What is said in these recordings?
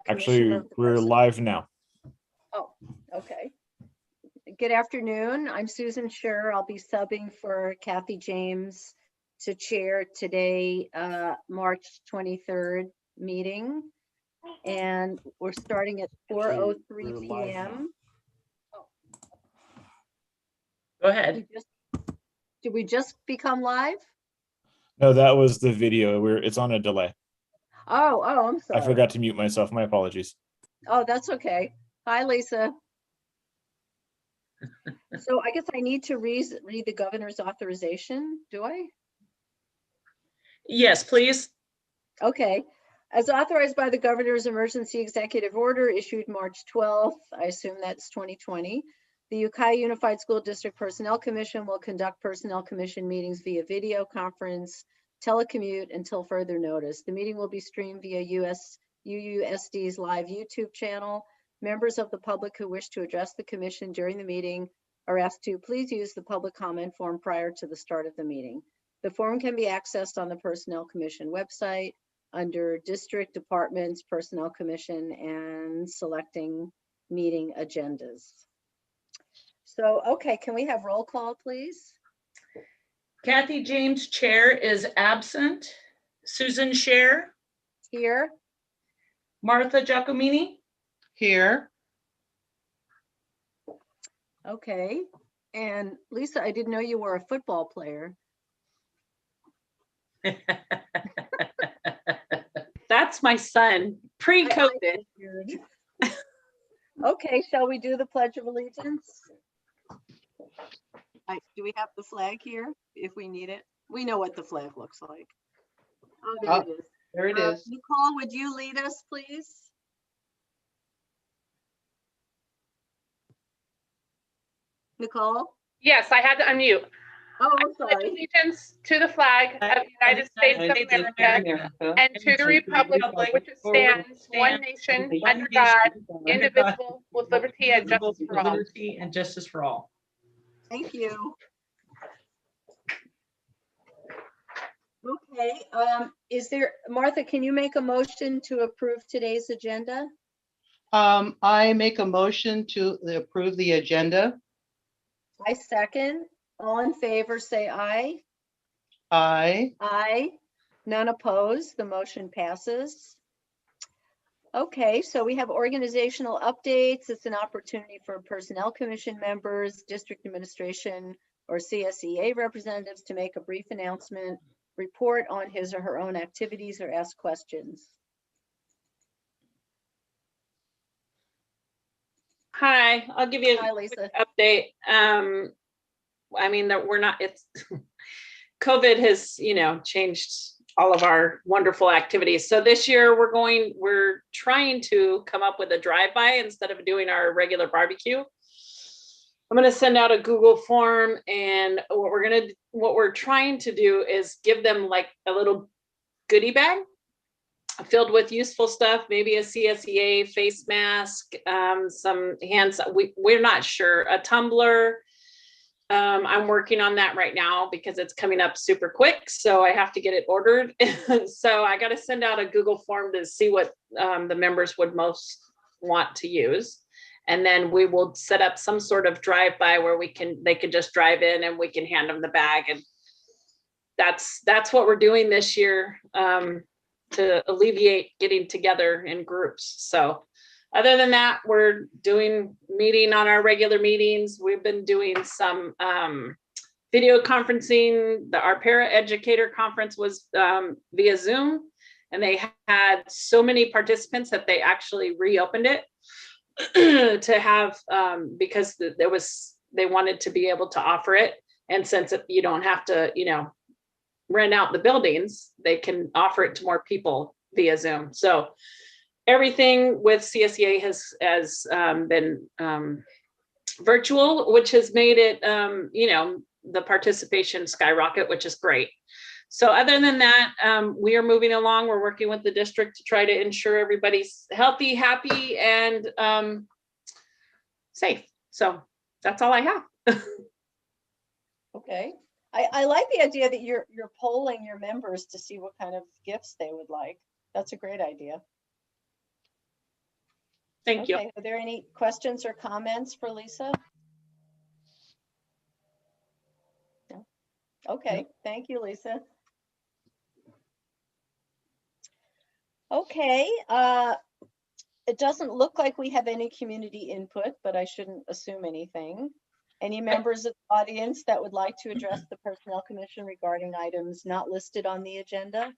Commissioner Actually, of the we're Personnel. live now. Oh, okay. Good afternoon. I'm Susan Scher. I'll be subbing for Kathy James to chair today, March 23rd meeting. And we're starting at 4:03 We're live now. p.m. Go ahead. Did we just become live? No, that was the video. It's on a delay. Oh, I'm sorry. I forgot to mute myself. My apologies. Oh, that's okay. Hi, Lisa. So I guess I need to read the governor's authorization, do I? Yes, please. Okay. As authorized by the governor's emergency executive order issued March 12th, I assume that's 2020, the Ukiah Unified School District Personnel Commission will conduct personnel commission meetings via video conference, telecommute until further notice. The meeting will be streamed via UUSD's live YouTube channel. Members of the public who wish to address the commission during the meeting are asked to please use the public comment form prior to the start of the meeting. The form can be accessed on the Personnel Commission website under District Departments, Personnel Commission, and selecting meeting agendas. So, okay, can we have roll call, please? Kathy James, chair, is absent. Susan Scher, Here. Martha Giacomini. Here. Okay. And Lisa, I didn't know you were a football player. That's my son, pre-COVID. Okay, shall we do the Pledge of Allegiance? Do we have the flag here if we need it? We know what the flag looks like. Oh, there it is. There it is. Nicole, would you lead us, please? Nicole? Yes, I had to unmute. Oh, I I'm pledge sorry. allegiance to the flag of the United States of America and to the republic which stands one nation under God, indivisible, with liberty and justice for all. Liberty and justice for all. Thank you. Okay, Martha, can you make a motion to approve today's agenda? I make a motion to approve the agenda. I second. All in favor, say aye. Aye. Aye. None opposed. The motion passes. Okay, so we have organizational updates. It's an opportunity for Personnel Commission members, district administration, or CSEA representatives to make a brief announcement, report on his or her own activities, or ask questions. Hi, I'll give you Hi, a Lisa. quick update. I mean, that we're not, it's COVID has, changed all of our wonderful activities. So this year we're trying to come up with a drive-by instead of doing our regular barbecue. I'm going to send out a Google form, and what we're trying to do is give them like a little goodie bag filled with useful stuff, maybe a CSEA face mask, some hands. We're not sure. A tumbler. I'm working on that right now because it's coming up super quick, so I have to get it ordered. So I got to send out a Google form to see what the members would most want to use, and then we will set up some sort of drive-by where they can just drive in and we can hand them the bag, and that's what we're doing this year to alleviate getting together in groups. So other than that, we're meeting on our regular meetings. We've been doing some video conferencing. Our para-educator conference was via Zoom, and they had so many participants that they actually reopened it to have, because they wanted to be able to offer it. And since you don't have to, rent out the buildings, they can offer it to more people via Zoom. So everything with CSEA has been virtual, which has made it, the participation skyrocket, which is great. So other than that, we are moving along. We're working with the district to try to ensure everybody's healthy, happy, and safe. So that's all I have. Okay. I like the idea that you're polling your members to see what kind of gifts they would like. That's a great idea. Thank you. Okay, are there any questions or comments for Lisa? No? Okay, thank you, Lisa. Okay, it doesn't look like we have any community input, but I shouldn't assume anything. Any members of the audience that would like to address the Personnel Commission regarding items not listed on the agenda?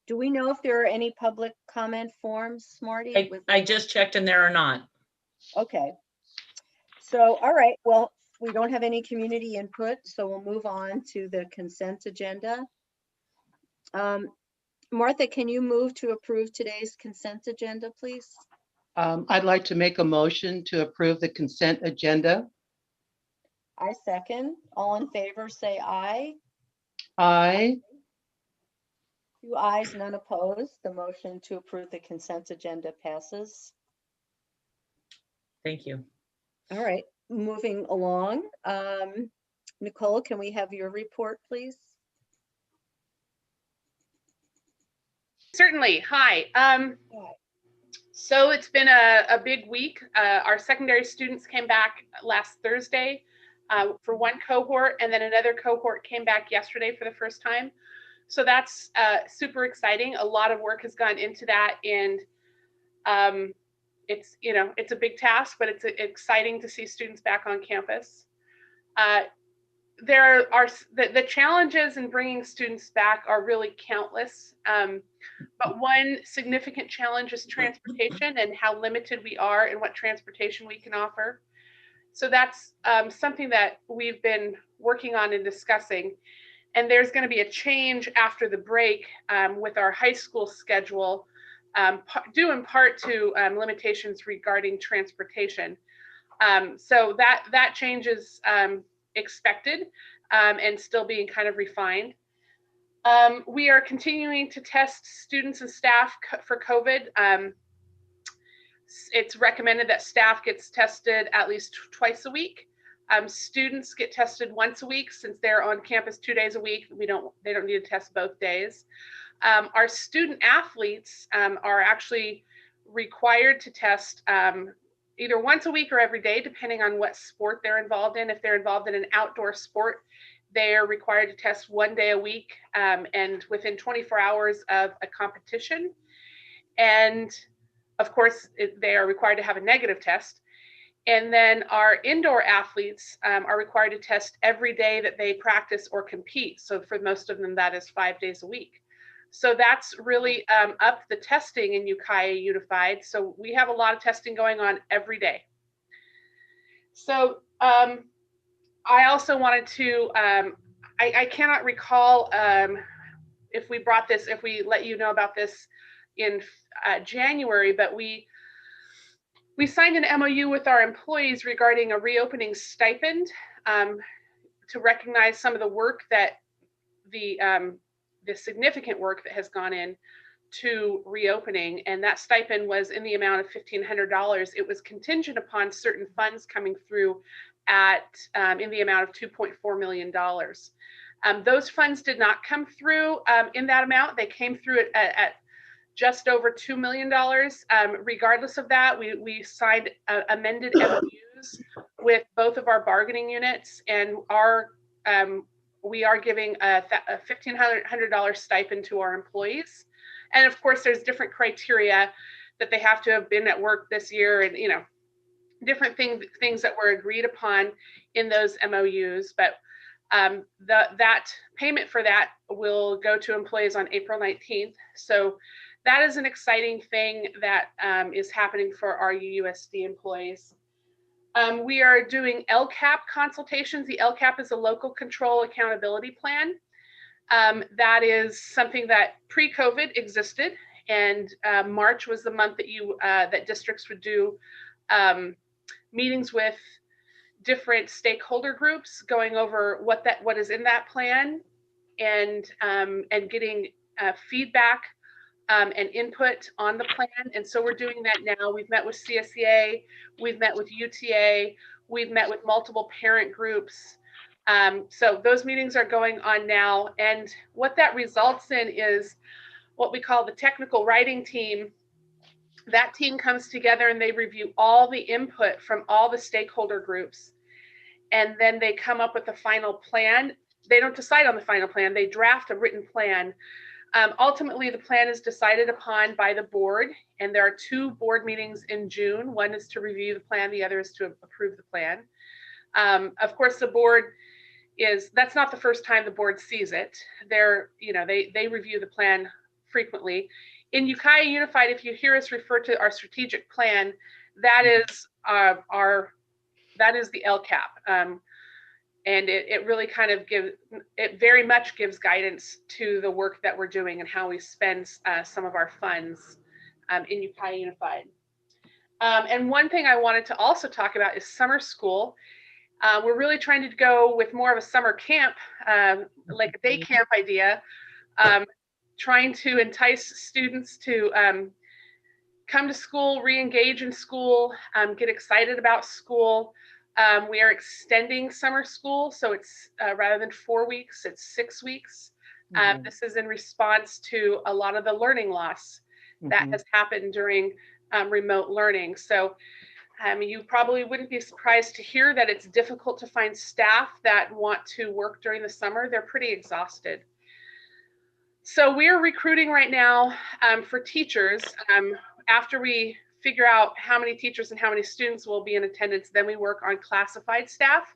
Do we know if there are any public comment forms, Marty? I just checked and there are not. Okay. So, all right, well, we don't have any community input, so we'll move on to the consent agenda. Martha, can you move to approve today's consent agenda, please? I'd like to make a motion to approve the consent agenda. I second. All in favor, say aye. Aye. 2 ayes, none opposed. The motion to approve the consent agenda passes. Thank you. All right, moving along. Nicole, can we have your report, please? Certainly. Hi. So it's been a big week. Our secondary students came back last Thursday for one cohort, and then another cohort came back yesterday for the first time. So that's super exciting. A lot of work has gone into that, and it's a big task, but it's exciting to see students back on campus. There are the challenges in bringing students back are really countless. But one significant challenge is transportation and how limited we are in what transportation we can offer. So that's something that we've been working on and discussing. And there's going to be a change after the break with our high school schedule, due in part to limitations regarding transportation. So that change is expected and still being kind of refined. We are continuing to test students and staff for COVID. It's recommended that staff gets tested at least twice a week. Students get tested once a week since they're on campus 2 days a week. They don't need to test both days. Our student athletes are actually required to test either once a week or every day, depending on what sport they're involved in. If they're involved in an outdoor sport, they are required to test 1 day a week and within 24 hours of a competition. And of course, they are required to have a negative test. And then our indoor athletes are required to test every day that they practice or compete. So for most of them, that is 5 days a week. So that's really upped the testing in Ukiah Unified. So we have a lot of testing going on every day. So I also wanted to, I cannot recall if we let you know about this in January, but we signed an MOU with our employees regarding a reopening stipend to recognize some of the work that the significant work that has gone in to reopening, and that stipend was in the amount of $1,500. It was contingent upon certain funds coming through in the amount of $2.4 million. Those funds did not come through in that amount. They came through at just over $2 million. Regardless of that, we signed amended MOUs with both of our bargaining units, and we are giving a $1,500 stipend to our employees. And of course, there's different criteria that they have to have been at work this year, and different things that were agreed upon in those MOUs. But that payment for that will go to employees on April 19th. So that is an exciting thing that is happening for our UUSD employees. We are doing LCAP consultations. The LCAP is a local control accountability plan. That is something that pre-COVID existed, and March was the month that that districts would do meetings with different stakeholder groups, going over what is in that plan, and getting feedback and input on the plan. And so we're doing that now. We've met with CSEA, we've met with UTA, we've met with multiple parent groups. So those meetings are going on now. And what that results in is what we call the technical writing team That team comes together and they review all the input from all the stakeholder groups. And then they come up with a final plan. They don't decide on the final plan, they draft a written plan. Ultimately, the plan is decided upon by the board, and there are 2 board meetings in June. One is to review the plan, the other is to approve the plan. Of course, the board that's not the first time the board sees it. They review the plan frequently. In Ukiah Unified, if you hear us refer to our strategic plan, that is the LCAP. And it really kind of very much gives guidance to the work that we're doing and how we spend some of our funds in Ukiah Unified. And one thing I wanted to also talk about is summer school. We're really trying to go with more of a summer camp, like a day camp idea, trying to entice students to come to school, re-engage in school, get excited about school. We are extending summer school, so it's rather than 4 weeks, it's 6 weeks. This is in response to a lot of the learning loss that has happened during remote learning. So you probably wouldn't be surprised to hear that it's difficult to find staff that want to work during the summer. They're pretty exhausted. So we're recruiting right now for teachers. After we figure out how many teachers and how many students will be in attendance, then we work on classified staff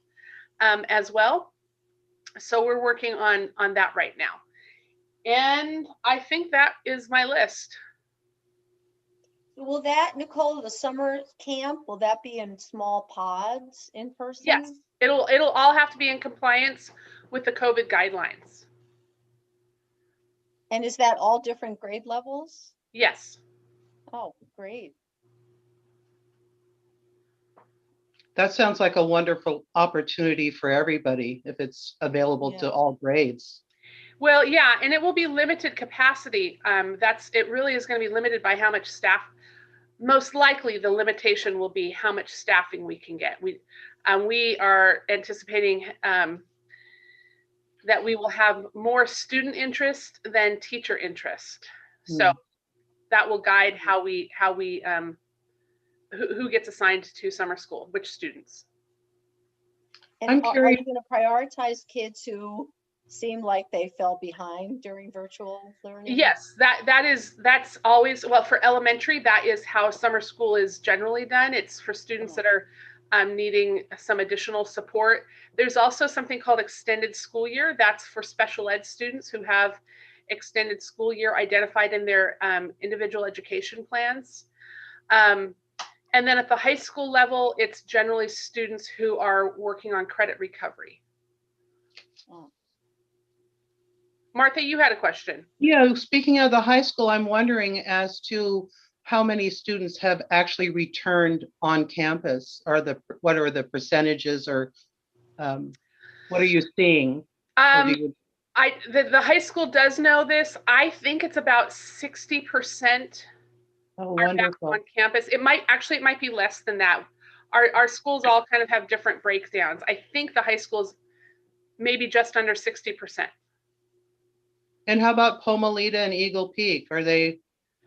as well. So we're working on that right now. And I think that is my list. Will that, Nicole, the summer camp, will that be in small pods in person? Yes, it'll all have to be in compliance with the COVID guidelines. And is that all different grade levels? Yes. Oh, great. That sounds like a wonderful opportunity for everybody if it's available to all grades. Well, yeah, and it will be limited capacity. It really is going to be limited by how much staff. Most likely, the limitation will be how much staffing we can get. We are anticipating that we will have more student interest than teacher interest. So that will guide who gets assigned to summer school, which students. And I'm are curious. you going to prioritize kids who seem like they fell behind during virtual learning? Yes, that's always, well, for elementary, that is how summer school is generally done. It's for students that are needing some additional support. There's also something called extended school year. That's for special ed students who have extended school year identified in their individual education plans. And then at the high school level, it's generally students who are working on credit recovery. Oh. Martha, you had a question. Yeah, speaking of the high school, I'm wondering as to how many students have actually returned on campus, or what are the percentages, or what are you seeing? The high school does know this. I think it's about 60%. Oh, Are back wonderful. on campus. It might be less than that. Our schools all kind of have different breakdowns. I think the high schools maybe just under 60%. And how about Pomalita and Eagle Peak? Are they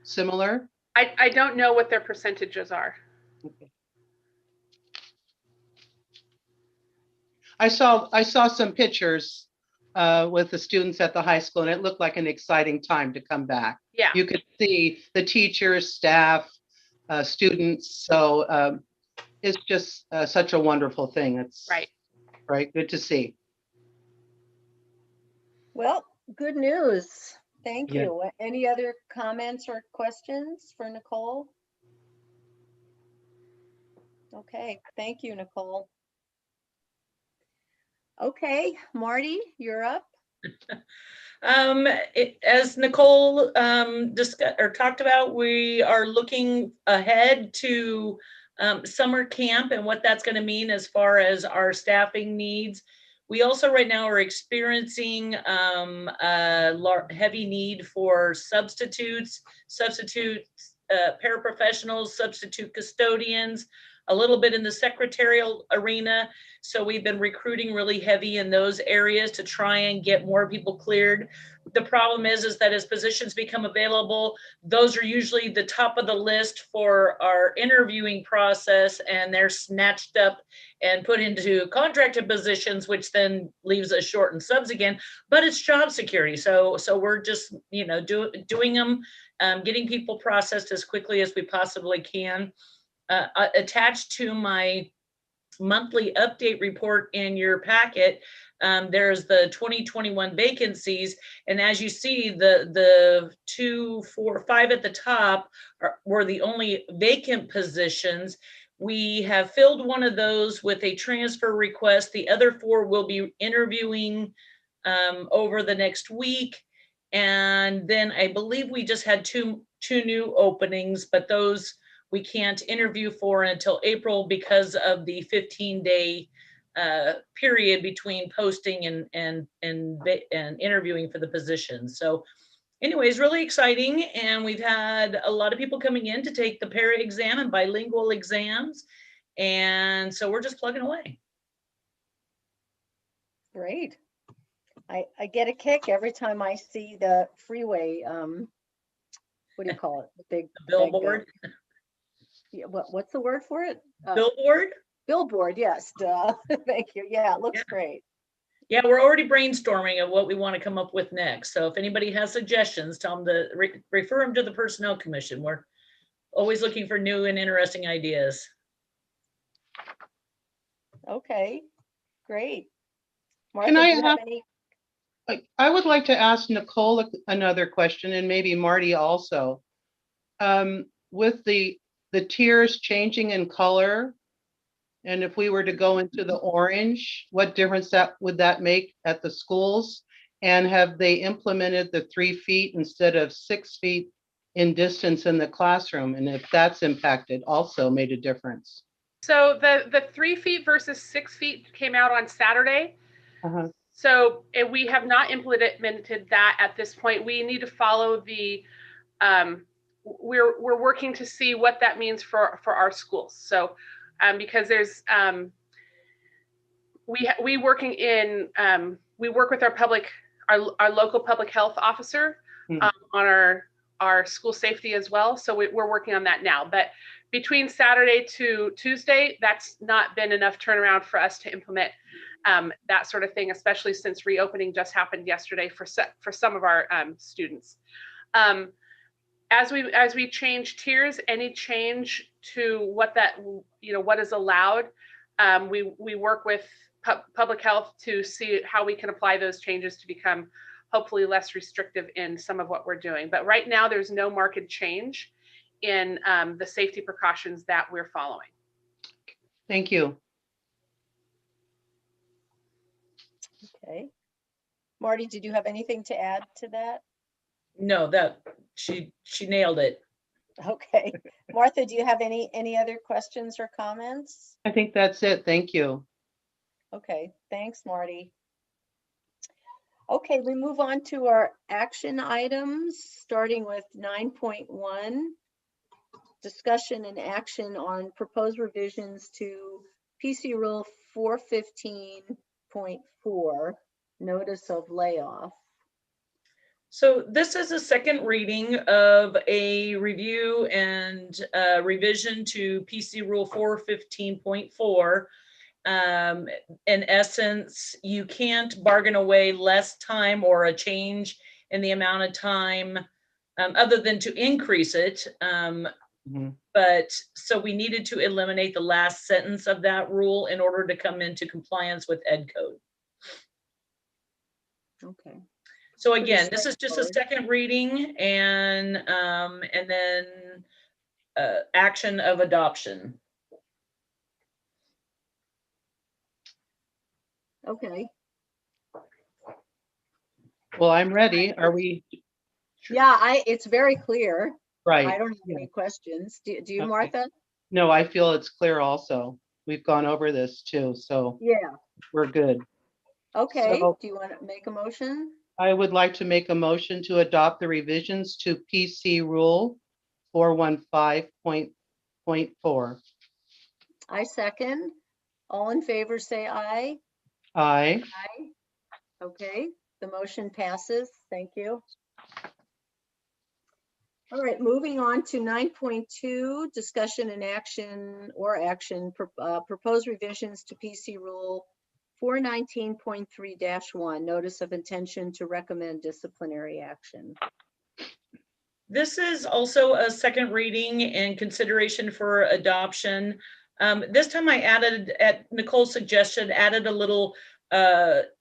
similar? I don't know what their percentages are. Okay. I saw some pictures with the students at the high school, and it looked like an exciting time to come back. Yeah. You could see the teachers, staff, students. So it's just such a wonderful thing. It's right. Good to see. Well, good news. Thank Yeah. you. Any other comments or questions for Nicole? Okay, thank you, Nicole. Okay, Marty, you're up. As Nicole discussed or talked about, we are looking ahead to summer camp and what that's going to mean as far as our staffing needs. We also right now are experiencing a heavy need for substitutes, paraprofessionals, substitute custodians. a little bit in the secretarial arena. So we've been recruiting really heavy in those areas to try and get more people cleared. The problem is that as positions become available, those are usually the top of the list for our interviewing process, and they're snatched up and put into contracted positions, which then leaves us short in subs again. But it's job security, so we're just doing them, getting people processed as quickly as we possibly can. Attached to my monthly update report in your packet, there's the 2021 vacancies, and as you see, the 2, 4, 5 at the top were the only vacant positions. We have filled one of those with a transfer request. The other 4 will be interviewing over the next week, and then I believe we just had two new openings, but those we can't interview for until April because of the 15-day period between posting and interviewing for the position. So anyways, really exciting. And we've had a lot of people coming in to take the para exam and bilingual exams. And so we're just plugging away. Great. I get a kick every time I see the freeway, what do you call it? The big Billboard. Yeah, what's the word for it? Billboard. Billboard, yes. Duh. Thank you. Yeah, it looks great. Yeah, we're already brainstorming of what we want to come up with next. So if anybody has suggestions, tell them to refer them to the Personnel Commission. We're always looking for new and interesting ideas. Okay, great. Martha, Can I do you have any? I would like to ask Nicole another question, and maybe Marty also. With the tiers changing in color, and if we were to go into the orange, what difference would that make at the schools? And have they implemented the 3 feet instead of 6 feet in distance in the classroom? And if that's impacted, also made a difference? So the 3 feet versus 6 feet came out on Saturday. Uh-huh. So we have not implemented that at this point. We need to follow the, we're working to see what that means for our schools. So because there's, we work with our local public health officer on our school safety as well. So we're working on that now. But between Saturday to Tuesday, that's not been enough turnaround for us to implement that sort of thing, especially since reopening just happened yesterday for some of our students. As we change tiers, any change to what is allowed, we work with public health to see how we can apply those changes to become hopefully less restrictive in some of what we're doing. But right now, there's no marked change in the safety precautions that we're following. Thank you. Okay. Marty, did you have anything to add to that? No, that she nailed it. Okay. Martha, do you have any other questions or comments? I think that's it. Thank you. Okay, thanks, Marty. Okay, we move on to our action items, starting with 9.1, discussion and action on proposed revisions to PC Rule 415.4, notice of layoff. So this is a second reading of a review and revision to PC Rule 415.4. In essence, you can't bargain away less time or a change in the amount of time other than to increase it. But so we needed to eliminate the last sentence of that rule in order to come into compliance with Ed Code. Okay. So again, this is just a second reading and then action of adoption. Okay. Well, I'm ready. Are we? Yeah, it's very clear. Right. I don't have any questions. Do you, Okay. Martha? No, I feel it's clear also. We've gone over this too, so Yeah. we're good. Okay. So Do you want to make a motion? I would like to make a motion to adopt the revisions to PC Rule 415.4. I second. All in favor, say aye. Aye. Aye. Okay, the motion passes. Thank you. All right, moving on to 9.2, discussion and action or action, proposed revisions to PC Rule 419.3-1, notice of intention to recommend disciplinary action. This is also a second reading and consideration for adoption. This time I added, at Nicole's suggestion, added a little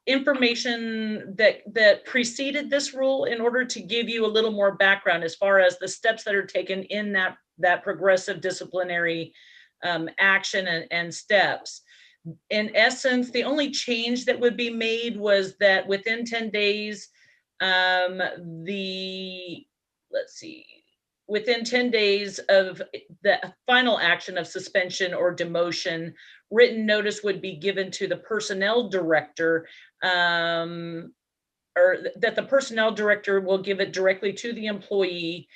information that preceded this rule in order to give you a little more background as far as the steps that are taken in that progressive disciplinary action and steps. In essence, the only change that would be made was that within 10 days, within 10 days of the final action of suspension or demotion, written notice would be given to the personnel director, or that the personnel director will give it directly to the employee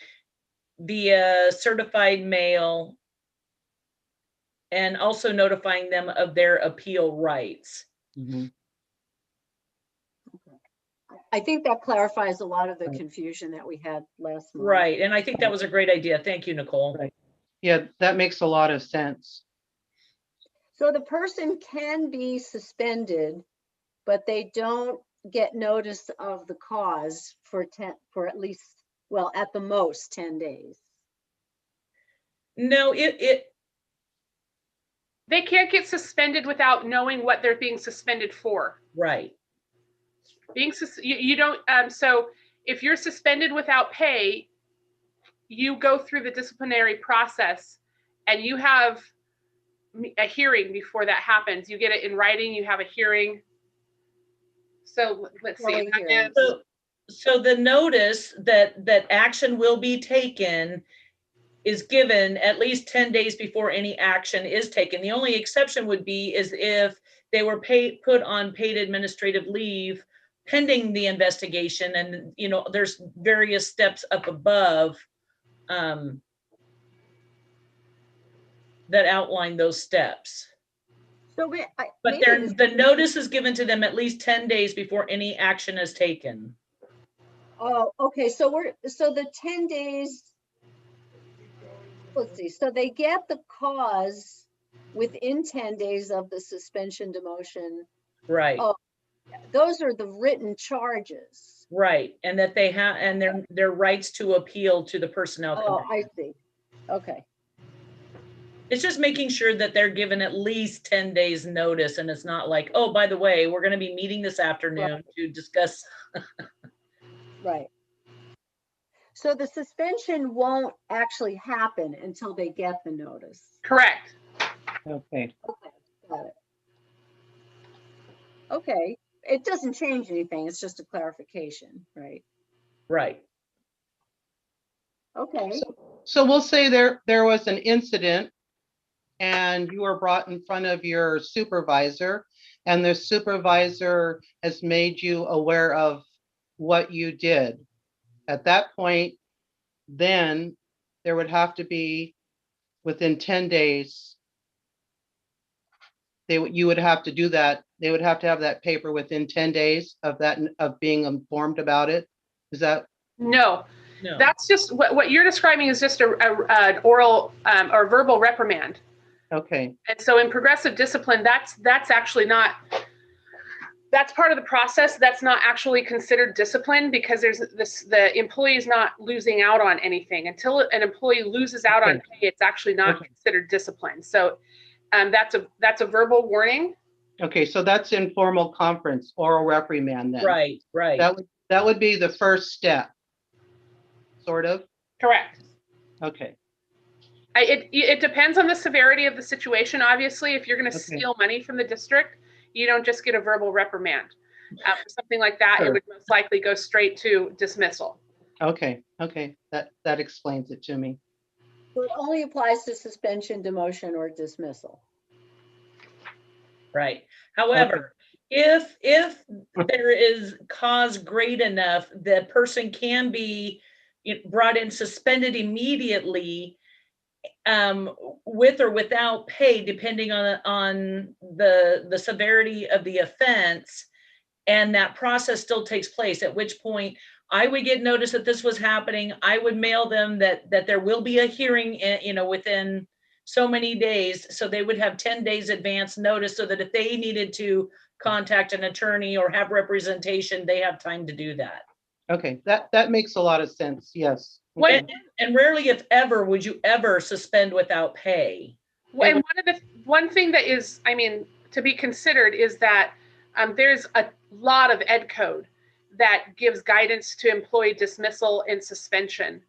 via certified mail, and also notifying them of their appeal rights. Mhm. I think that clarifies a lot of the confusion that we had last month. Right, and I think that was a great idea. Thank you, Nicole. Right. Yeah, that makes a lot of sense. So the person can be suspended, but they don't get notice of the cause for at least, well, at the most 10 days. No, They can't get suspended without knowing what they're being suspended for. right. You don't, so if you're suspended without pay, you go through the disciplinary process and you have a hearing before that happens. You get it in writing, you have a hearing. So let's see. So the notice that action will be taken is given at least 10 days before any action is taken. The only exception would be is if they were put on paid administrative leave pending the investigation, and there's various steps up above that outline those steps. So But the notice is given to them at least 10 days before any action is taken. Oh, okay. So the 10 days, let's see. So they get the cause within 10 days of the suspension demotion. Right. Oh, those are the written charges. Right. And that they have, and their rights to appeal to the personnel committee. Oh, I see. Okay. It's just making sure that they're given at least 10 days notice, and it's not like, oh, by the way, we're going to be meeting this afternoon to discuss. Right. So the suspension won't actually happen until they get the notice. Correct. Okay. Okay, got it. Okay, it doesn't change anything. It's just a clarification, right? Right. Okay. So we'll say there was an incident and you were brought in front of your supervisor, and the supervisor has made you aware of what you did. At that point, then there would have to be within 10 days, you would have to do that. They would have to have that paper within 10 days of being informed about it. Is that? No. No. That's just what you're describing is just an oral or verbal reprimand. Okay. And so in progressive discipline, that's actually not, that's part of the process. That's not actually considered discipline, because the employee is not losing out on anything. Until an employee loses out on pay, it's actually not considered discipline. So that's a verbal warning. Okay, so that's informal conference, oral reprimand then. Right, right. That would be the first step, sort of? Correct. Okay. It depends on the severity of the situation. Obviously, if you're going to steal money from the district, you don't just get a verbal reprimand. For something like that, It would most likely go straight to dismissal. Okay, that explains it to me. So it only applies to suspension, demotion, or dismissal. Right. However, if there is cause great enough, the person can be brought in, suspended immediately, with or without pay, depending on the severity of the offense. And that process still takes place, at which point I would get notice that this was happening. I would mail them that there will be a hearing, within so many days. So they would have 10 days advance notice, so that if they needed to contact an attorney or have representation, they have time to do that. Okay, that makes a lot of sense. Yes. And rarely, if ever, would you ever suspend without pay. And one thing that is, I mean, to be considered is that there's a lot of ed code that gives guidance to employee dismissal and suspension.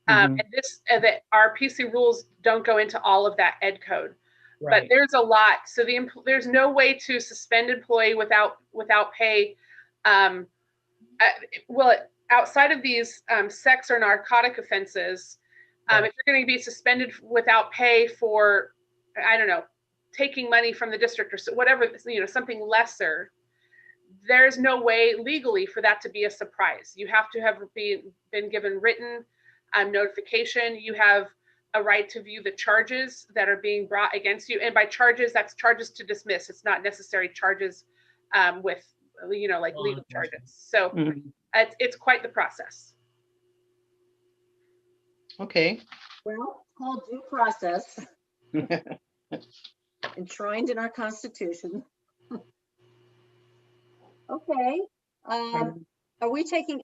And that our PC rules don't go into all of that ed code, Right. but there's a lot. So there's no way to suspend employee without pay. Well, outside of these sex or narcotic offenses, Right. if you're going to be suspended without pay for, I don't know, taking money from the district or whatever, something lesser, there's no way legally for that to be a surprise. You have to have been given written notification. You have a right to view the charges that are being brought against you. And by charges, that's charges to dismiss. It's not necessary charges with, like legal charges. So it's quite the process. Okay. Well, it's called due process, enshrined in our Constitution. Okay.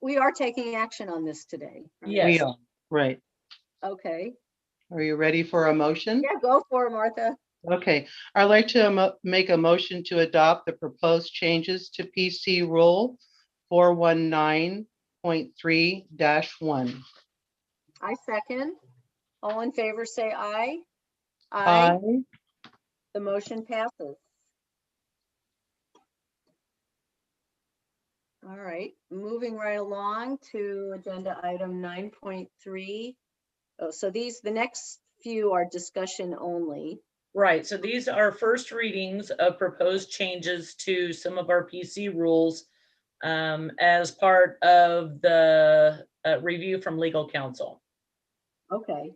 We are taking action on this today. Right? Yes. We are, right. Okay. Are you ready for a motion? Yeah, go for it, Martha. Okay, I'd like to make a motion to adopt the proposed changes to PC Rule 419.3-1. I second. All in favor, say aye. Aye. The motion passes. All right, moving right along to agenda item 9.3. Oh, so the next few are discussion only. Right. So these are first readings of proposed changes to some of our PC rules as part of the review from legal counsel. Okay.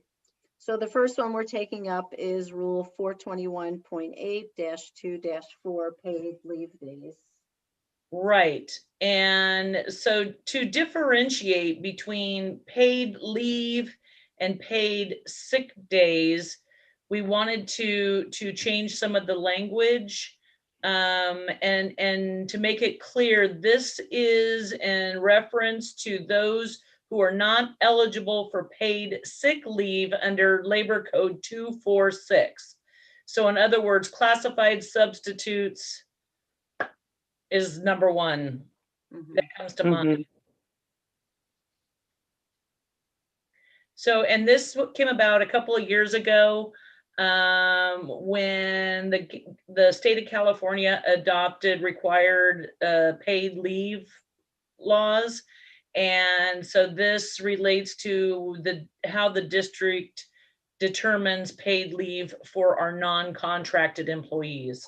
So the first one we're taking up is Rule 421.8-2-4 paid leave days. Right. And so to differentiate between paid leave and paid sick days, we wanted to change some of the language and to make it clear, this is in reference to those who are not eligible for paid sick leave under Labor Code 246. So in other words, classified substitutes is number one that comes to mind. So, and this came about a couple of years ago when the state of California adopted required paid leave laws. And so this relates to how the district determines paid leave for our non-contracted employees.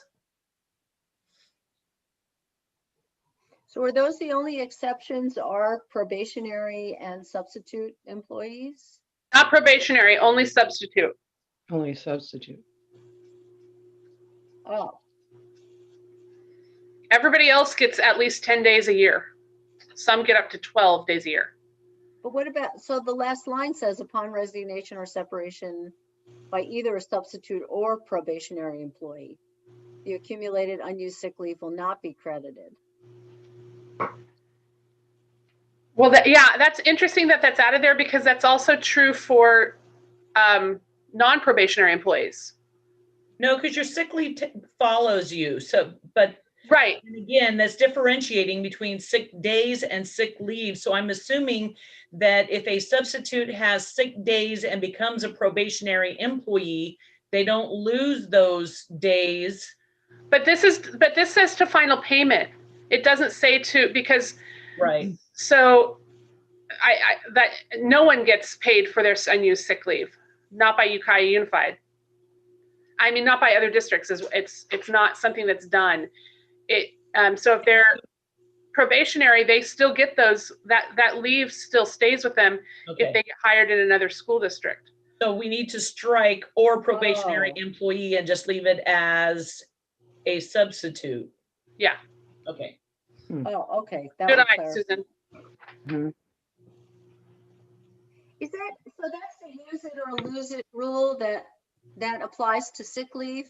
So are those the only exceptions, are probationary and substitute employees? Not probationary, only substitute. Only substitute. Oh, Everybody else gets at least 10 days a year. Some get up to 12 days a year. but what about, so the last line says upon resignation or separation by either a substitute or probationary employee, the accumulated unused sick leave will not be credited. Well, that's interesting that that's added there, because that's also true for non-probationary employees. No, because your sick leave follows you. So, but Right. and again, that's differentiating between sick days and sick leave. So I'm assuming that if a substitute has sick days and becomes a probationary employee, they don't lose those days. But this says to final payment. It doesn't say to, because Right. so that no one gets paid for their unused sick leave, not by Ukiah Unified. I mean, not by other districts. It's not something that's done. So if they're probationary, they still get those, that leave still stays with them if they get hired in another school district. So we need to strike or probationary employee and just leave it as a substitute. Yeah. Okay. Oh, okay. That Good would eye, clarify. Susan. Mhm. Is that, so that's the use it or lose it rule that applies to sick leave?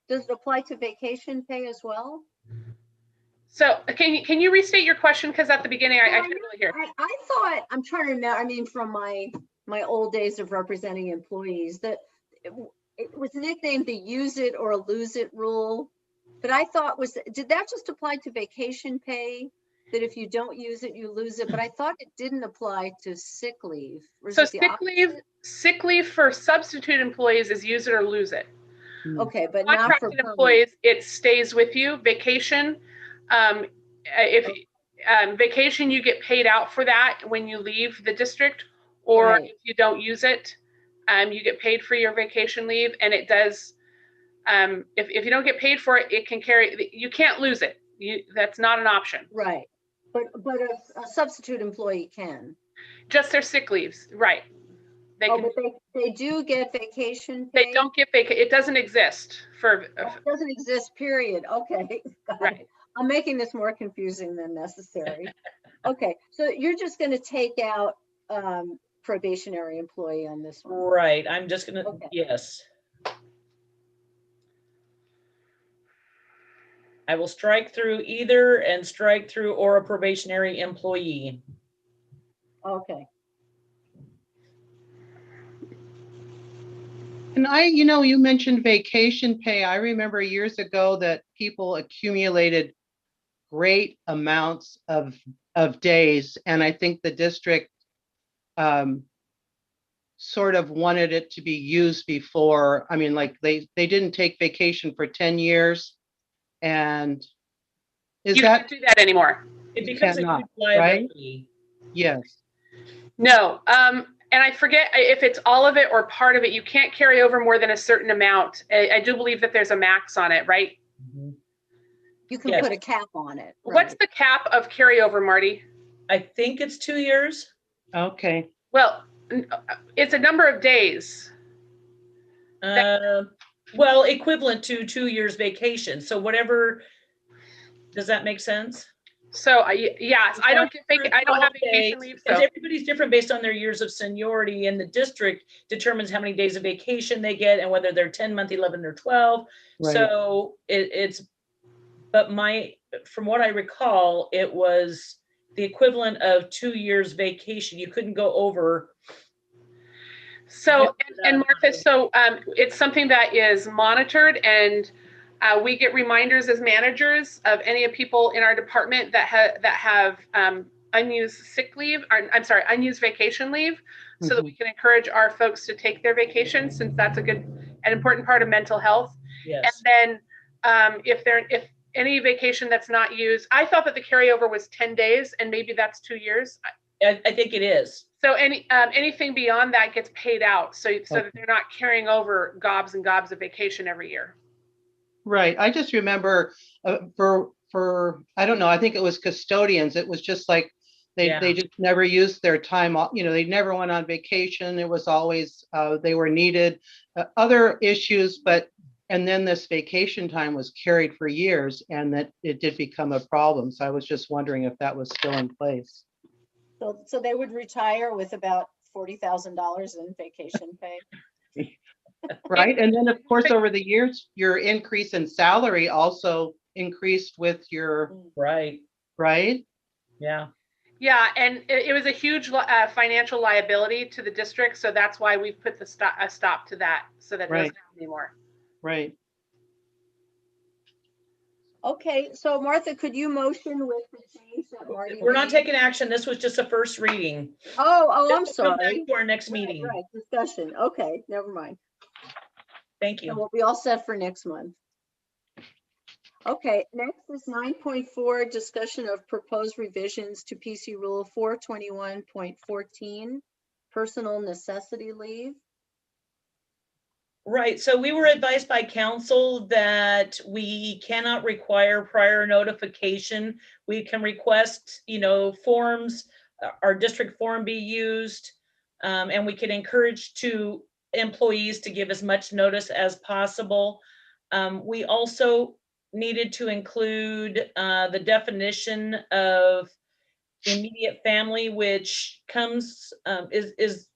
Does it apply to vacation pay as well? So can you restate your question? Because at the beginning, I Well, couldn't really hear. I thought, I'm trying to remember, I mean, from my old days of representing employees, that it was nicknamed the use it or lose it rule. But I thought did that just apply to vacation pay? That if you don't use it, you lose it? But I thought it didn't apply to sick leave. Or is So it the opposite? sick leave for substitute employees is use it or lose it. Okay, but not for Contracted permanent. employees, it stays with you. Vacation, if vacation, you get paid out for that when you leave the district, or Right. if you don't use it, you get paid for your vacation leave, and it does. If you don't get paid for it, it can carry. You can't lose it. That's not an option. Right. But a substitute employee can. Just their sick leaves, right? They Oh, can. but they do get vacation They pay? don't get vacation. It doesn't exist for. Oh, it doesn't exist, period. Okay. Got Right. it. I'm making this more confusing than necessary. Okay, so you're just going to take out probationary employee on this one. Right. I'm just gonna, Okay. yes. I will strike through either and strike through or a probationary employee. Okay. And you mentioned vacation pay. I remember years ago that people accumulated great amounts of days. And I think the district sort of wanted it to be used before. I mean, like they didn't take vacation for 10 years. And is You that can't do that anymore. It becomes a cannot, huge liability. yes. No, and I forget if it's all of it or part of it. You can't carry over more than a certain amount. I do believe that there's a max on it, right? Mhm. You can Yes. put a cap on it. What's Right. the cap of carryover, Marty? I think it's 2 years. Okay. Well, it's a number of days. Well, equivalent to 2 years vacation. So whatever, does that make sense? So yes, I don't have vacation leave. Because So everybody's different based on their years of seniority, and the district determines how many days of vacation they get and whether they're 10-month, 11, or 12. Right. So but from what I recall, it was the equivalent of 2 years vacation. You couldn't go over. So, and Martha, so it's something that is monitored, and we get reminders as managers of any people in our department that have unused sick leave, or I'm sorry, unused vacation leave, so that we can encourage our folks to take their vacation, since that's an important part of mental health. Yes. And then if any vacation that's not used, I thought that the carryover was 10 days, and maybe that's 2 years. I think it is. So anything beyond that gets paid out, so that they're not carrying over gobs and gobs of vacation every year. Right. I just remember for I don't know, I think it was custodians. It was just like they just never used their time off. They never went on vacation. It was always they were needed. Other issues, and then this vacation time was carried for years, and that it did become a problem. So I was just wondering if that was still in place. So they would retire with about $40,000 in vacation pay. Right. And then, of course, over the years, your increase in salary also increased with your, Right. right? Yeah. Yeah, and it was a huge financial liability to the district, so that's why we've put a stop to that, so that it doesn't happen anymore. Right. Okay, so Martha, could you motion with the change that Marty We're not made? taking action. This was just a first reading. Oh, I'm This will come back sorry. to our next Right, meeting. right, discussion. Okay, never mind. Thank So you. we'll be all set for next month. Okay, next is 9.4, discussion of proposed revisions to PC Rule 421.14, personal necessity leave. Right. So we were advised by council that we cannot require prior notification. We can request, forms, our district form be used, and we can encourage to employees to give as much notice as possible. We also needed to include the definition of immediate family, which comes, is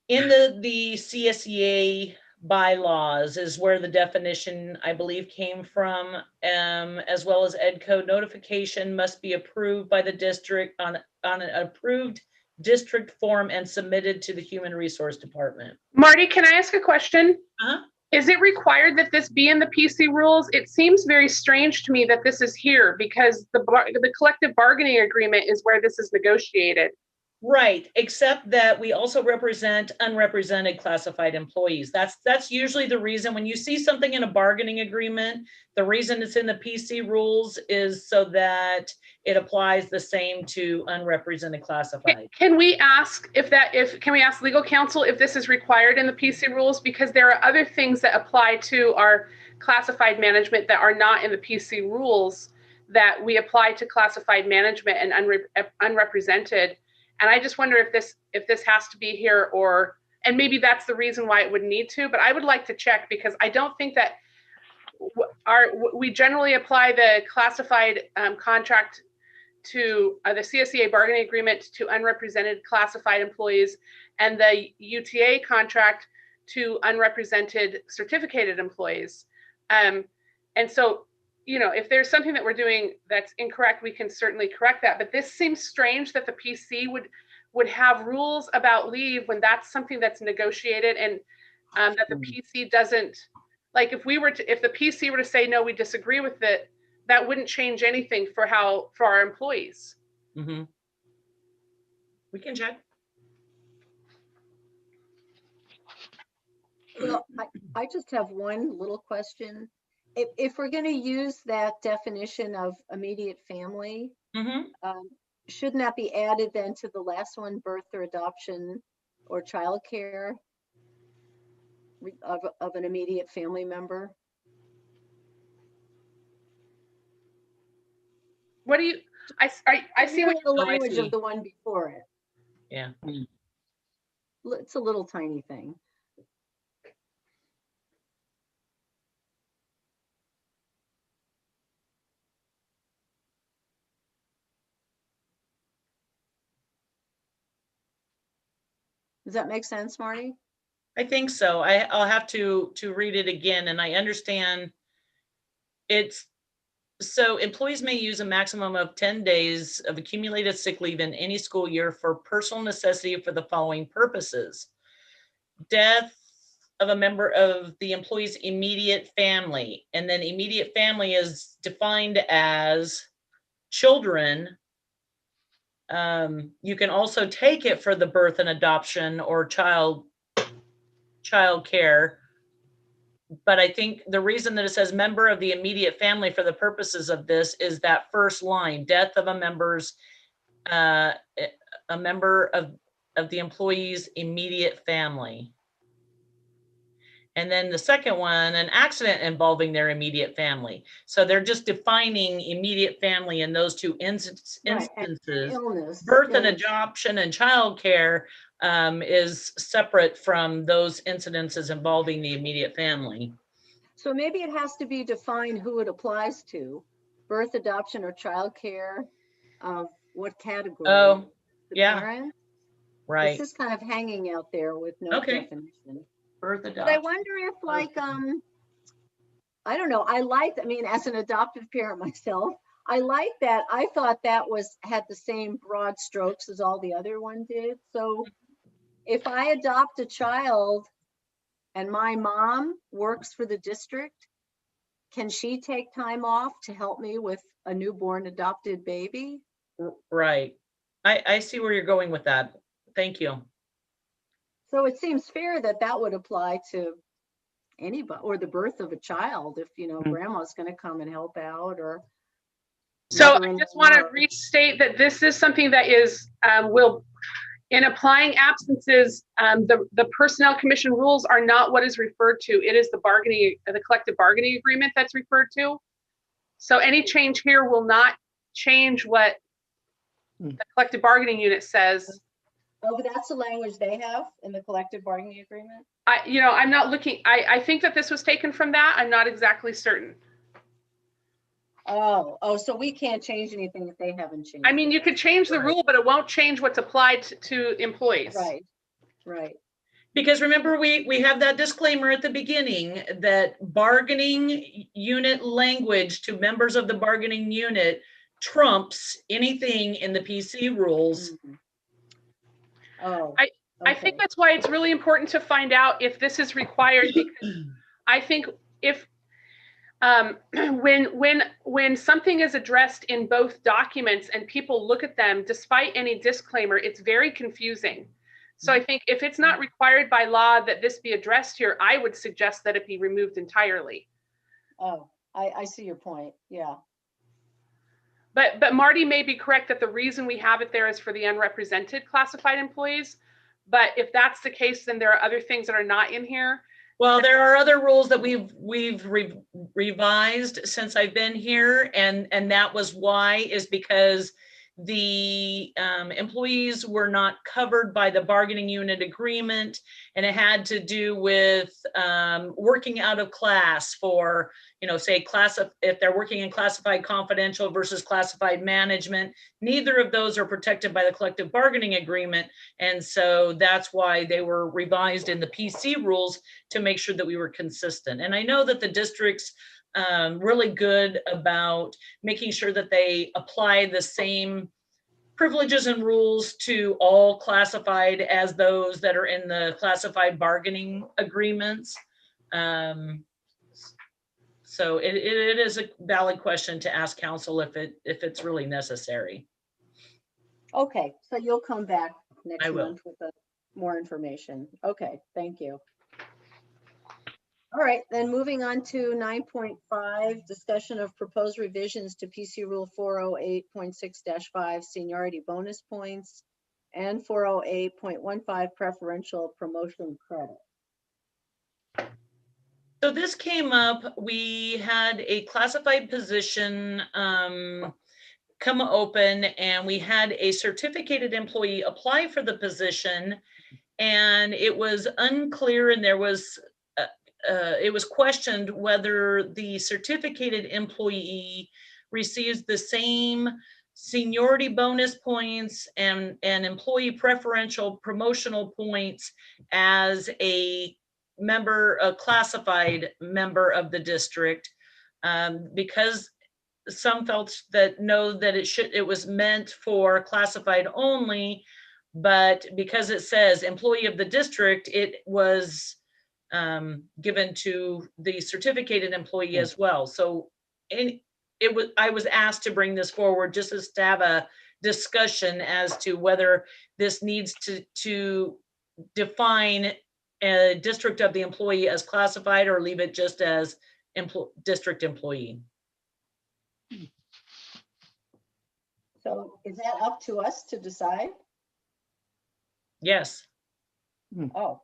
in the CSEA bylaws is where the definition, I believe, came from, as well as ed code. Notification must be approved by the district on an approved district form and submitted to the Human Resource Department. Marty, can I ask a question? Uh-huh. Is it required that this be in the PC rules? It seems very strange to me that this is here because the collective bargaining agreement is where this is negotiated. Right, except that we also represent unrepresented classified employees. That's usually the reason when you see something in a bargaining agreement, the reason it's in the PC rules is so that it applies the same to unrepresented classified. Can we ask can we ask legal counsel if this is required in the PC rules? Because there are other things that apply to our classified management that are not in the PC rules that we apply to classified management and unrepresented. And I just wonder if this has to be here, and maybe that's the reason why it would need to, but I would like to check because I don't think that we generally apply the classified contract to the CSEA bargaining agreement to unrepresented classified employees and the UTA contract to unrepresented certificated employees. And so, if there's something that we're doing that's incorrect, we can certainly correct that. But this seems strange that the PC would have rules about leave when that's something that's negotiated, and that the PC doesn't. Like if the PC were to say no, we disagree with it, that wouldn't change anything for our employees. Mm-hmm. We can check. Well, I just have one little question. If we're going to use that definition of immediate family, shouldn't that be added then to the last one, birth or adoption or childcare of an immediate family member? What do you? I see what the I language see. of the one before it. Yeah. It's a little tiny thing. Does that make sense, Marty? I think so. I'll have to read it again, and I understand it's so employees may use a maximum of 10 days of accumulated sick leave in any school year for personal necessity for the following purposes: death of a member of the employee's immediate family, and then immediate family is defined as children. You can also take it for the birth and adoption or child care. But I think the reason that it says member of the immediate family for the purposes of this is that first line, death of a member of the employee's immediate family. And then the second one, an accident involving their immediate family. So they're just defining immediate family in those two instances. Right. And illness, Birth and adoption and childcare is separate from those incidences involving the immediate family. So maybe it has to be defined who it applies to: birth, adoption, or childcare. Of what category? Oh, the yeah. Parent? Right. This is kind of hanging out there with no definition. Birth, adoption. But I wonder if, like, I don't know. As an adoptive parent myself, I like that. I thought that had the same broad strokes as all the other one did. So if I adopt a child and my mom works for the district, can she take time off to help me with a newborn adopted baby? Right. I see where you're going with that. Thank you. So it seems fair that would apply to anybody, or the birth of a child, if grandma's going to come and help out, or. So I just want to restate that this is something that is in applying absences, the Personnel Commission rules are not what is referred to. It is the collective bargaining agreement that's referred to. So any change here will not change what the collective bargaining unit says Oh, but that's the language they have in the collective bargaining agreement? I'm not looking, I think that this was taken from that. I'm not exactly certain. Oh, so we can't change anything if they haven't changed. I mean, you could change the Right. rule, but it won't change what's applied to employees. Right. Because remember, we have that disclaimer at the beginning that bargaining unit language to members of the bargaining unit trumps anything in the PC rules. Mhm. Oh. I think okay. that's why it's really important to find out if this is required, because I think if when something is addressed in both documents and people look at them, despite any disclaimer, it's very confusing. So I think if it's not required by law that this be addressed here, I would suggest that it be removed entirely. Oh, I see your point. Yeah. But Marty may be correct that the reason we have it there is for the unrepresented classified employees. But if that's the case, then there are other things that are not in here. Well, there are other rules that we've revised since I've been here, and that was why, is because the employees were not covered by the bargaining unit agreement, and it had to do with working out of class for, say if they're working in classified confidential versus classified management. Neither of those are protected by the collective bargaining agreement, and so that's why they were revised in the PC rules to make sure that we were consistent. And I know that the district's really good about making sure that they apply the same privileges and rules to all classified as those that are in the classified bargaining agreements. So it is a valid question to ask council if it's really necessary. Okay, so you'll come back next I will. month with more information. Okay, thank you. All right, then moving on to 9.5, discussion of proposed revisions to PC Rule 408.6-5, seniority bonus points, and 408.15, preferential promotion credit. So this came up, we had a classified position come open, and we had a certificated employee apply for the position, and it was unclear, and there was it was questioned whether the certificated employee receives the same seniority bonus points and employee preferential promotional points as a classified member of the district, because some felt that it was meant for classified only, but because it says employee of the district, it was given to the certificated employee as well. So I was asked to bring this forward just as to have a discussion as to whether this needs to define a district of the employee as classified or leave it just as district employee. So is that up to us to decide? Yes. Oh,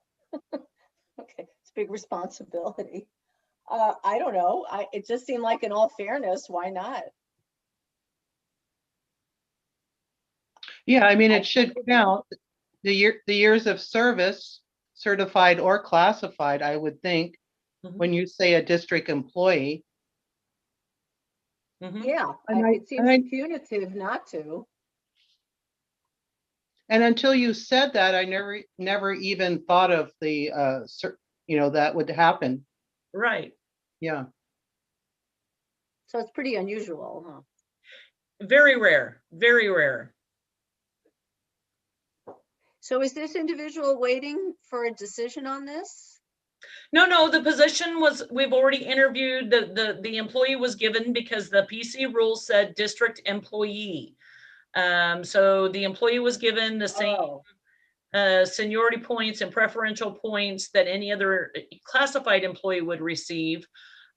okay, it's a big responsibility. I don't know. It just seemed like, in all fairness, why not? Yeah, I mean, it should count the years of service, certified or classified, I would think, when you say a district employee. Yeah, And it seems punitive not to. And until you said that, I never even thought of the, that would happen. Right. Yeah. So it's pretty unusual, huh? Very rare, very rare. So is this individual waiting for a decision on this? No, the position we've already interviewed, the employee was given because the PC rule said district employee. So the employee was given the same seniority points and preferential points that any other classified employee would receive.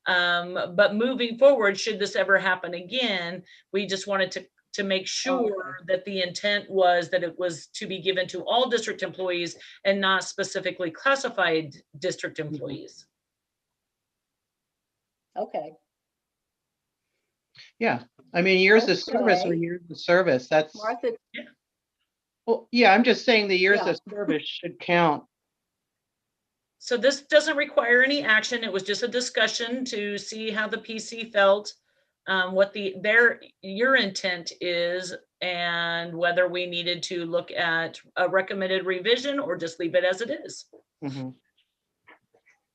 But moving forward, should this ever happen again, we just wanted to make sure that the intent was that it was to be given to all district employees and not specifically classified district employees. Okay. Yeah, I mean, years of service are years of service. That's Martha. Yeah. Well, yeah, I'm just saying the years Yeah. of service should count. So this doesn't require any action. It was just a discussion to see how the PC felt, what your intent is, and whether we needed to look at a recommended revision or just leave it as it is. Mhm,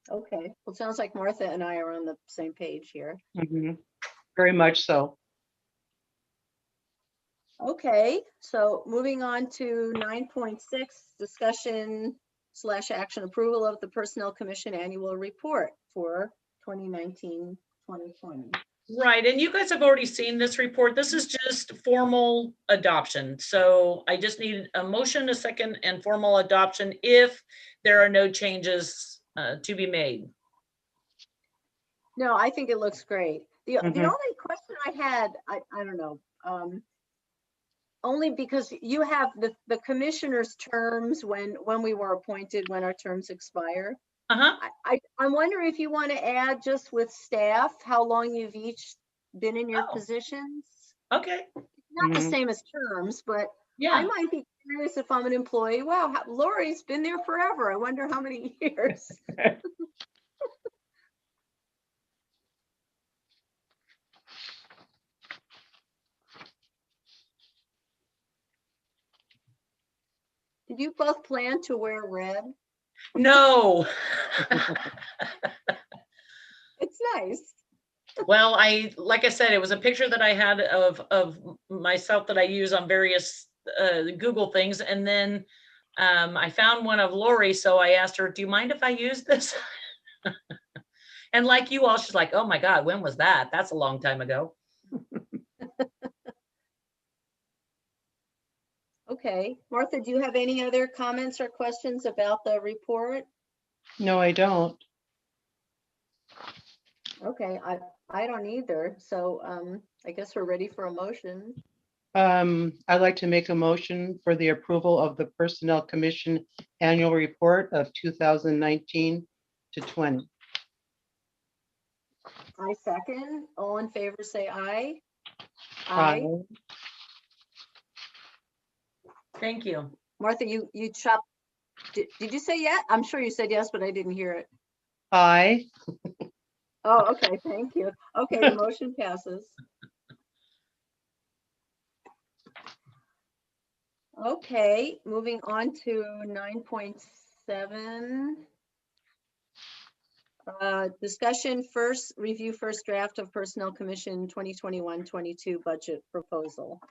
Okay, well, it sounds like Martha and I are on the same page here. mhm. Very much so. Okay, so moving on to 9.6, discussion / action approval of the Personnel Commission annual report for 2019, 2020. Right, and you guys have already seen this report. This is just formal adoption. So I just need a motion, a second, and formal adoption if there are no changes to be made. No, I think it looks great. The Mhm. only question I had, I don't know, only because you have the commissioner's terms when we were appointed, when our terms expire. Uh-huh. I'm wondering if you want to add just with staff, how long you've each been in your Oh. positions? Okay. Not the Mhm. same as terms, but I Yeah. might be curious if I'm an employee. Wow, Lori's been there forever. I wonder how many years. Did you both plan to wear red? No. It's nice. Well, like I said, it was a picture that I had of myself that I use on various Google things. And then I found one of Lori. So I asked her, do you mind if I use this? And like you all, she's like, oh my God, when was that? That's a long time ago. Okay, Martha, do you have any other comments or questions about the report? No, I don't. Okay, I don't either. So I guess we're ready for a motion. I'd like to make a motion for the approval of the Personnel Commission Annual Report of 2019 to 20. I second. All in favor, say aye. Aye. Thank you. Martha, you chopped. Did you say yes? I'm sure you said yes, but I didn't hear it. Aye. Oh, okay, thank you. Okay, the motion passes. Okay, moving on to 9.7. Discussion first, review first draft of Personnel Commission 2021-22 budget proposal.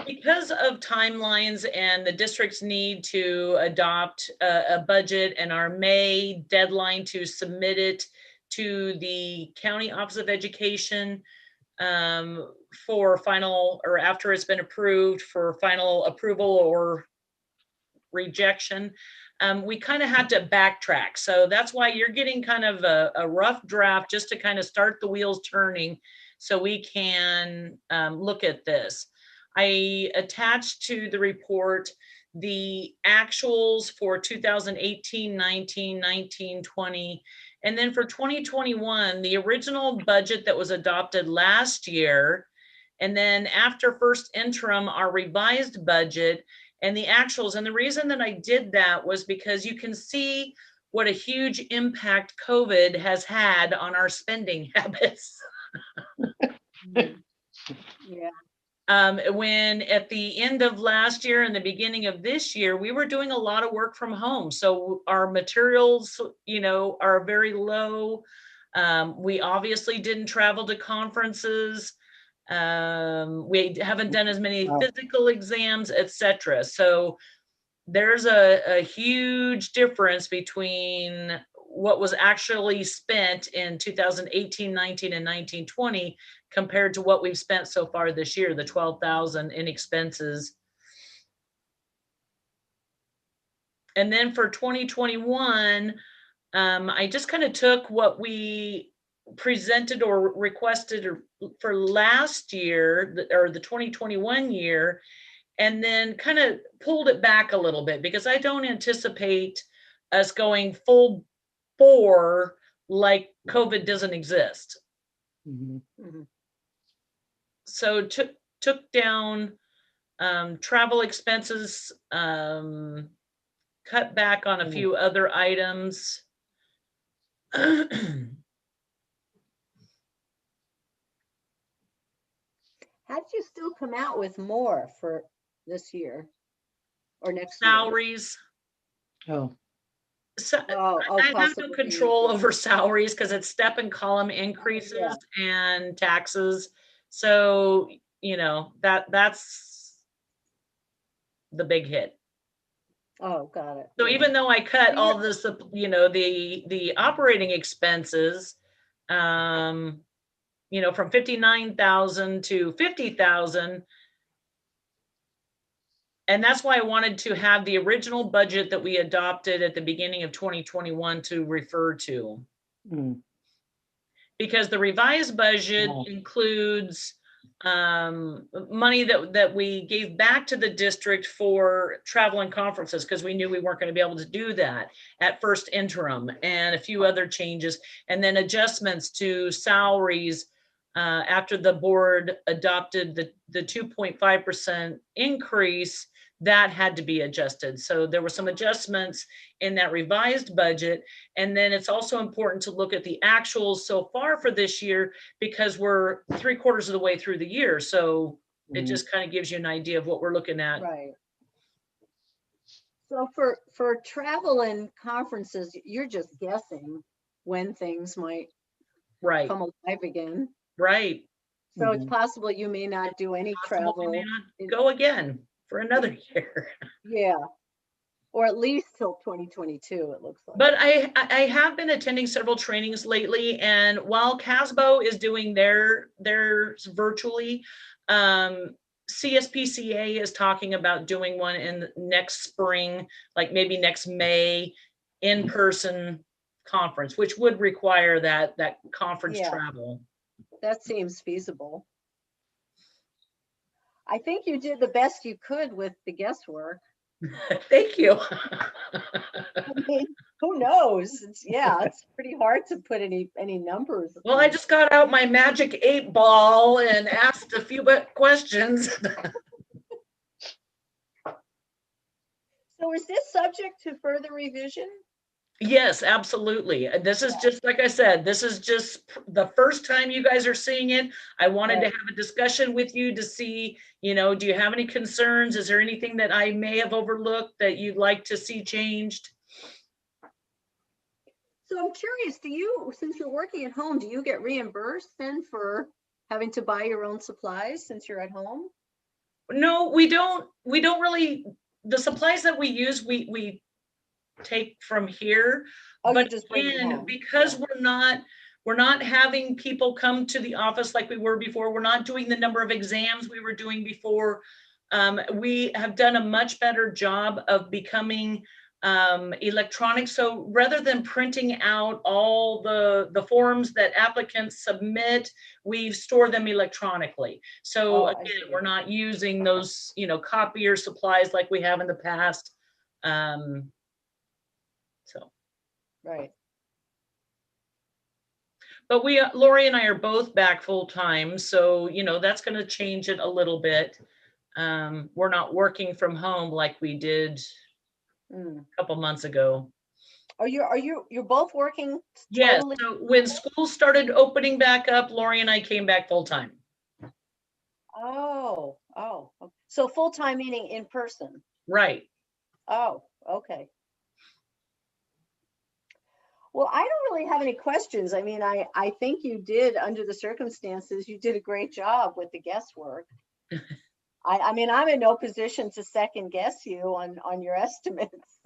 Because of timelines and the district's need to adopt a budget and our May deadline to submit it to the County Office of Education for final, or after it's been approved for final approval or rejection, we kind of had to backtrack. So that's why you're getting kind of a rough draft just to kind of start the wheels turning so we can look at this. I attached to the report the actuals for 2018, 19, 19, 20, and then for 2021, the original budget that was adopted last year, and then after first interim, our revised budget and the actuals. And the reason that I did that was because you can see what a huge impact COVID has had on our spending habits. Yeah. When at the end of last year and the beginning of this year, we were doing a lot of work from home. So our materials, are very low. We obviously didn't travel to conferences. We haven't done as many physical exams, etc. So there's a huge difference between what was actually spent in 2018, 19, and 19, 20 compared to what we've spent so far this year, the 12,000 in expenses. And then for 2021, I just kind of took what we presented or requested for last year, or the 2021 year, and then kind of pulled it back a little bit because I don't anticipate us going full bore like COVID doesn't exist. Mhm. Mhm. So took down Travel expenses, cut back on a few other items. How did you still come out with more for this year or next year? Salaries. Oh, So Oh, I have no possible control changes. over salaries because it's step and column increases and taxes. So, you know, that's the big hit. Oh, got it. So Yeah. even though I cut all this, you know, the operating expenses, you know, from 59,000 to 50,000. And that's why I wanted to have the original budget that we adopted at the beginning of 2021 to refer to. mm, Because the revised budget Oh. includes money that we gave back to the district for travel and conferences, because we knew we weren't going to be able to do that at first interim, and a few other changes, and then adjustments to salaries after the board adopted the 2.5% increase that had to be adjusted. So there were some adjustments in that revised budget. And then it's also important to look at the actuals so far for this year, because we're 3/4 of the way through the year. So it mm. just kind of gives you an idea of what we're looking at. Right. So for travel and conferences, you're just guessing when things might Right, come alive again. right. So it's Mhm. possible you may not do any Possible we may travel. not go again for another year. Yeah. Or at least till 2022, it looks like. But I have been attending several trainings lately, and while CASBO is doing theirs virtually, CSPCA is talking about doing one in the next spring, like maybe next May, in-person conference, which would require that conference Yeah. travel. That seems feasible. I think you did the best you could with the guesswork. Thank you. I mean, who knows? It's pretty hard to put any numbers. Well, I just got out my magic 8 ball and asked a few questions. So is this subject to further revision? Yes, absolutely. This is just, like I said, this is just the first time you guys are seeing it. I wanted to Right. have a discussion with you to see, you know, do you have any concerns? Is there anything that I may have overlooked that you'd like to see changed? So I'm curious, since you're working at home, do you get reimbursed then for having to buy your own supplies since you're at home? No, we don't really, the supplies that we use, we take from here. Oh, you But just bring them again, home. because we're not having people come to the office like we were before. We're not doing the number of exams we were doing before. We have done a much better job of becoming electronic. So rather than printing out all the forms that applicants submit, we store them electronically. So Oh, I again, see. we're not using those, you know, copier supplies like we have in the past. So, Right. but Lori and I are both back full time. So, you know, that's going to change it a little bit. We're not working from home like we did Mm. a couple months ago. You're both working Yes. totally? So when school started opening back up, Lori and I came back full time. Oh. So full-time meaning in person? Right. Oh, okay. Well, I don't really have any questions. I mean, I think you did, under the circumstances, you did a great job with the guesswork. I mean, I'm in no position to second guess you on your estimates.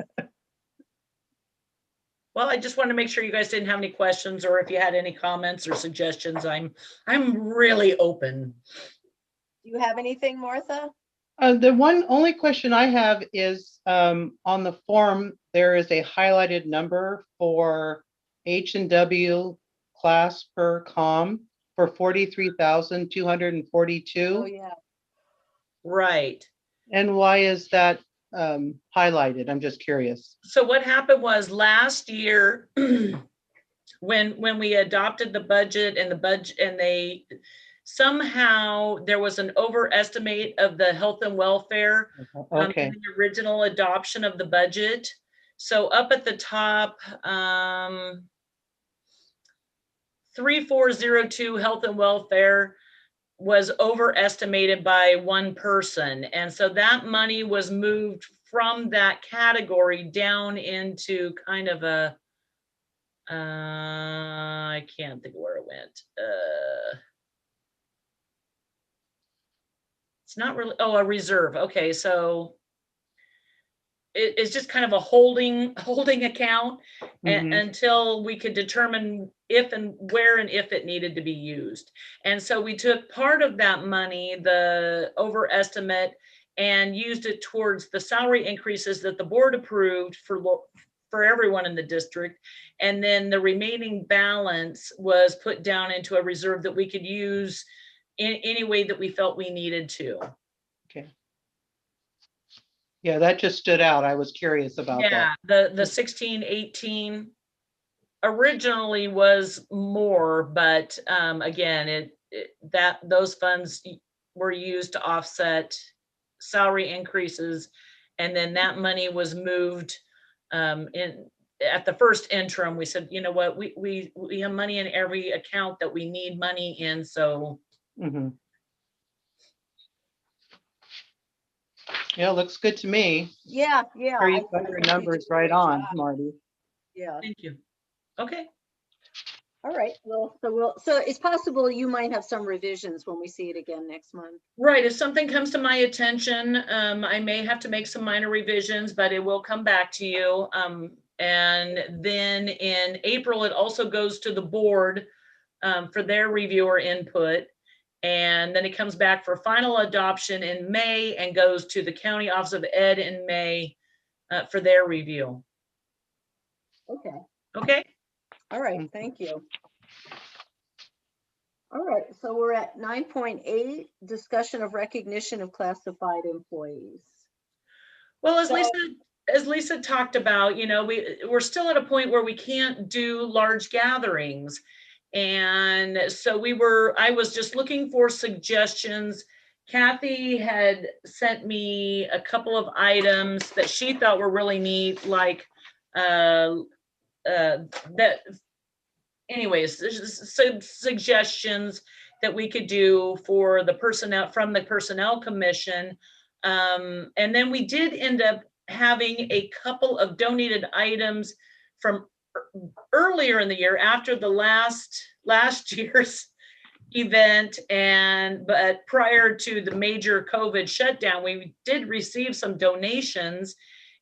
Well, I just wanted to make sure you guys didn't have any questions, or if you had any comments or suggestions. I'm really open. Do you have anything, Martha? The only question I have is on the form, there is a highlighted number for H&W class per comm for 43,242. Oh, yeah. Right. And why is that highlighted? I'm just curious. So what happened was last year, when we adopted the budget and they somehow there was an overestimate of the health and welfare Okay. in the original adoption of the budget. So up at the top, 3402 health and welfare was overestimated by one person. And so that money was moved from that category down into kind of a, I can't think of where it went. It's not really, oh, a reserve. Okay, so it's just kind of a holding account until we could determine if and where and if it needed to be used. And so we took part of that money, the overestimate, and used it towards the salary increases that the board approved for everyone in the district. And then the remaining balance was put down into a reserve that we could use in any way that we felt we needed to. Okay. Yeah, that just stood out. I was curious about Yeah, that. the 16, 18 originally was more, but again, those funds were used to offset salary increases, and then that money was moved at the first interim. We said, you know what, we have money in every account that we need money in, so. Yeah, looks good to me. Yeah, yeah. Sure, I you got think your you did numbers a right great on, job. Marty. Yeah. Thank you. Okay. All right. Well, so it's possible you might have some revisions when we see it again next month. Right. If something comes to my attention, I may have to make some minor revisions, but it will come back to you. And then in April, it also goes to the board for their reviewer input. And then it comes back for final adoption in May and goes to the County Office of Ed in May for their review. Okay. Okay. All right. Thank you. All right. So we're at 9.8, discussion of recognition of classified employees. Well, as Lisa talked about, you know, we're still at a point where we can't do large gatherings. And so I was just looking for suggestions. Kathy had sent me a couple of items that she thought were really neat, like anyways, there's some suggestions that we could do for the personnel from the Personnel Commission. And then we did end up having a couple of donated items from earlier in the year after the last year's event, but prior to the major COVID shutdown, we did receive some donations.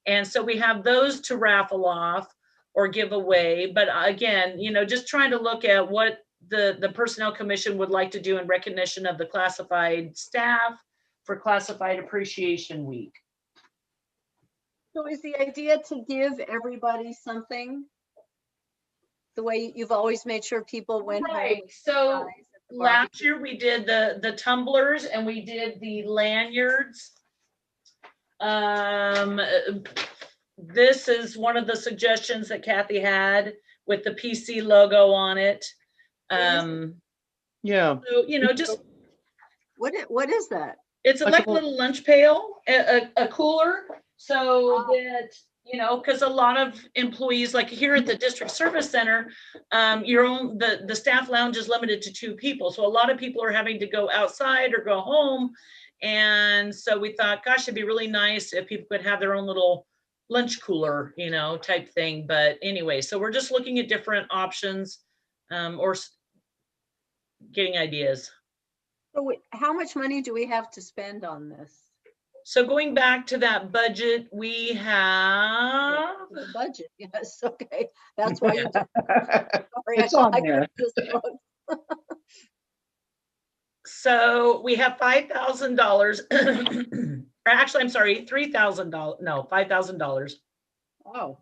And so we have those to raffle off or give away. But again, you know, just trying to look at what the Personnel Commission would like to do in recognition of the classified staff for Classified Appreciation Week. So is the idea to give everybody something? The way you've always made sure people went Right. home. So last year we did the tumblers and we did the lanyards. This is one of the suggestions that Kathy had with the PC logo on it. Yeah. So, you know, just what is that? it's like a little lunch pail, a cooler, so that, you know, because a lot of employees, like here at the district service center, the staff lounge is limited to 2 people. So a lot of people are having to go outside or go home. And so we thought, gosh, it'd be really nice if people could have their own little lunch cooler, you know, type thing. But anyway, so we're just looking at different options or getting ideas. So how much money do we have to spend on this? So going back to that budget, we have the budget. Yes. Okay. That's why you. Sorry, it's on there. So we have $5,000. Actually, I'm sorry, $3,000. No, $5,000. Oh.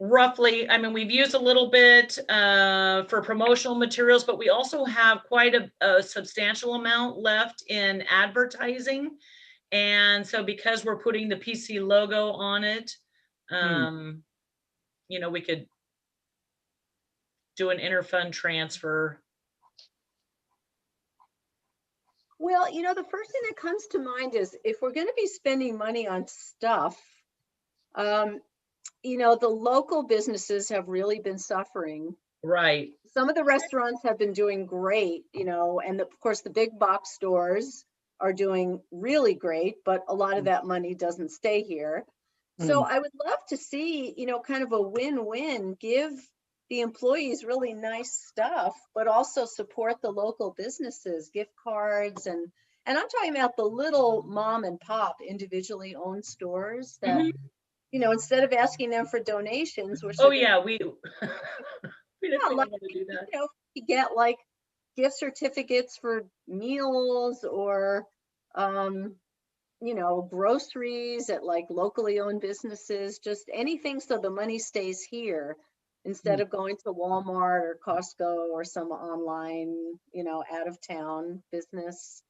Roughly. I mean, we've used a little bit for promotional materials, but we also have quite a substantial amount left in advertising. And so because we're putting the PC logo on it, you know, we could do an interfund transfer. Well, the first thing that comes to mind is if we're going to be spending money on stuff, the local businesses have really been suffering. Right. Some of the restaurants have been doing great, and of course the big box stores are doing really great, but a lot of that money doesn't stay here. So I would love to see, kind of a win-win, give the employees really nice stuff, but also support the local businesses, gift cards, and I'm talking about the little mom and pop individually owned stores that, Mhm. Instead of asking them for donations, which Oh, they're yeah, we we definitely like, want to do that. you get like gift certificates for meals or, groceries at like locally owned businesses, just anything so the money stays here instead of going to Walmart or Costco or some online, out of town business.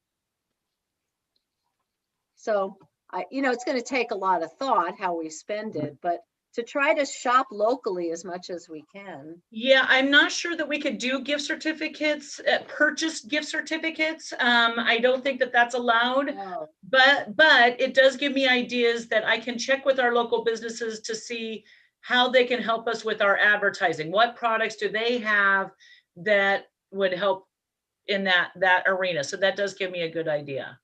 So it's going to take a lot of thought how we spend it, but to try to shop locally as much as we can. Yeah, I'm not sure that we could do gift certificates, purchased gift certificates. I don't think that that's allowed, Oh, but it does give me ideas that I can check with our local businesses to see how they can help us with our advertising. What products do they have that would help in that arena? So that does give me a good idea.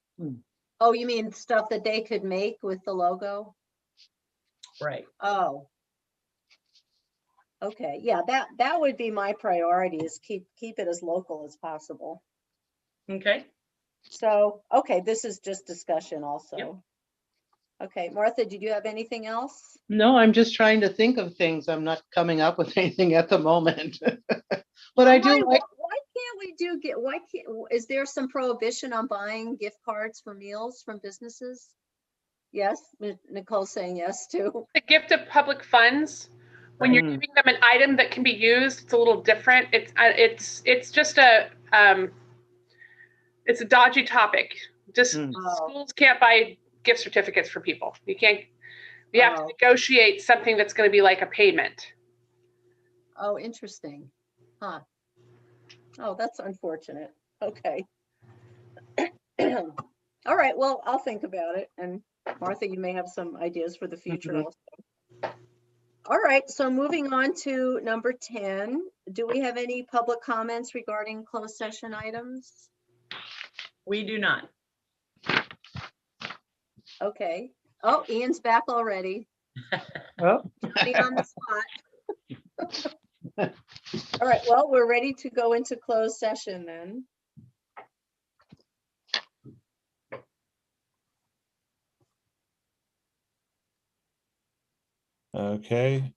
oh, you mean stuff that they could make with the logo? Right. Oh, okay. Yeah, that would be my priority, is keep it as local as possible. Okay. So, okay, this is just discussion also. Yep. Okay, Martha, did you have anything else? No, I'm just trying to think of things. I'm not coming up with anything at the moment. But I do like, Why can't we is there some prohibition on buying gift cards for meals from businesses? Yes, Nicole's saying yes too. The gift of public funds, when you're Mm. giving them an item that can be used, it's a little different. It's just it's a dodgy topic. Just Oh, schools can't buy gift certificates for people. You have to oh, negotiate something that's going to be like a payment. oh, interesting. Huh. Oh, that's unfortunate. Okay. All right, well, I'll think about it. And Martha, you may have some ideas for the future Mhm. also. All right, so moving on to number 10. Do we have any public comments regarding closed session items? We do not. Okay. Oh, Ian's back already. Oh. Put me on the spot. All right, well, we're ready to go into closed session then. Okay.